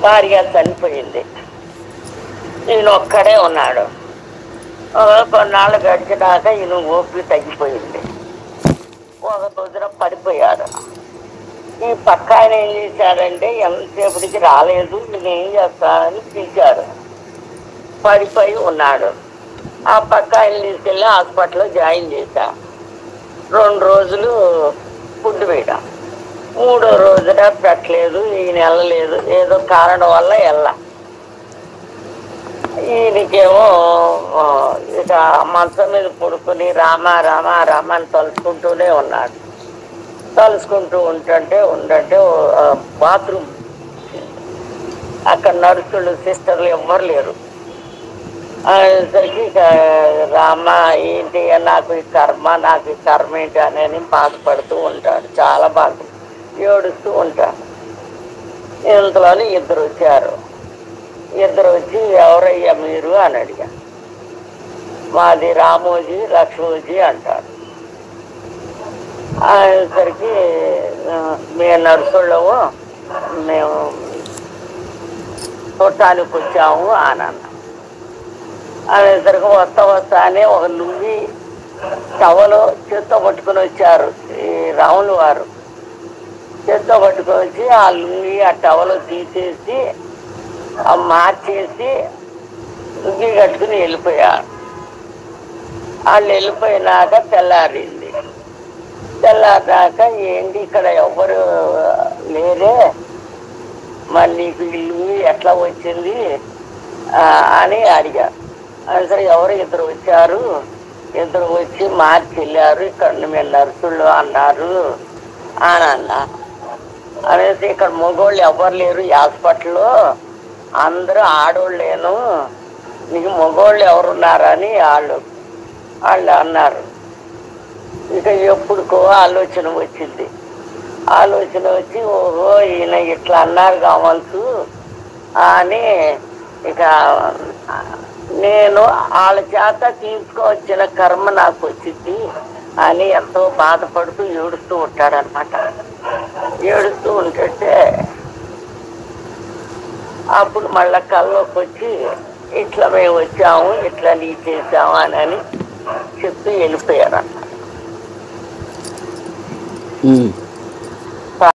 భార్య చనిపోయింది. ఈయన ఒక్కడే ఉన్నాడు. కొన్నాళ్ళు గడిచినాక ఈయన ఓపిక తగ్గిపోయింది. ఒక రోజున పడిపోయాడు. ఈ పక్క ఆయన ఏం చేశాడంటే ఎంతసేపటికి రాలేదు, నేనేం చేస్తానని పిలిచాడు. పడిపోయి ఉన్నాడు. ఆ పక్క ఆయన తీసుకెళ్ళి హాస్పిటల్లో జాయిన్ చేశా. 2 రోజులు ఫుడ్ వేయడం. 3వ రోజున పెట్టలేదు, ఈయన వెళ్ళలేదు. ఏదో కారణం వల్ల ఈయనకేమో ఇక మంచం మీద పడుకుని రామ రామ రామ అని తలుచుకుంటూనే ఉన్నాడు. తలుచుకుంటూ ఉండంటే బాత్రూమ్, అక్కడ నర్సులు సిస్టర్లు ఎవ్వరు లేరు. అనేసరికి ఇక రామ ఏంటి నాకు ఈ కర్మ ఏంటి అని బాధపడుతూ ఉంటాడు. చాలా బాధ ఏడుస్తూ ఉంటాడు. ఇంతలోని ఇద్దరు వచ్చారు. వచ్చి ఎవరయ్యా మీరు అని అడిగా. మాది రామోజీ లక్ష్మోజీ అంటారు. అనేసరికి మేము నర్సుళ్ళము, మేము చూడటానికి వచ్చాము అని అన్నా. అనేసరికి వస్తా అని ఒక లుంగి టవలు చేత్తో పట్టుకుని వచ్చారు. ఈ రాములు వారు చేత్తో పట్టుకొని వచ్చి ఆ లుంగి ఆ టవలు తీసేసి మార్చేసి లుంగి కట్టుకుని వెళ్ళిపోయారు. వాళ్ళు వెళ్ళిపోయినాక తెల్లారింది. తెల్లారినాక ఏంటి ఇక్కడ ఎవరు లేరే, మరి నీకు ఈ లుంగి ఎట్లా వచ్చింది అని అడిగారు. సరే ఎవరు ఇద్దరు వచ్చారు, ఇద్దరు వచ్చి మార్చి వెళ్ళారు, ఇక్కడ మేము నర్సులు అన్నారు అని అన్నా. అనేసి ఇక్కడ మగోళ్ళు ఎవరు లేరు ఈ హాస్పిటల్లో, అందరూ ఆడోళ్ళేను, నీకు మగోళ్ళు ఎవరున్నారని వాళ్ళు అన్నారు. ఇక ఎప్పుడుకో ఆలోచన వచ్చింది. ఆలోచన వచ్చి ఓహో ఈయన ఇట్లా అన్నారు కావచ్చు అని ఇక నేను వాళ్ళ చేత తీసుకువచ్చిన కర్మ నాకు వచ్చింది అని ఎంతో బాధపడుతూ ఏడుస్తూ ఉంటాడనమాట. ఏడుస్తూ ఉంటే అప్పుడు మళ్ళా కల్లోకి వచ్చి ఇట్లా మేము వచ్చాము, ఇట్లా నీ చేసాము అని చెప్పి వెళ్ళిపోయారు అన్నమాట.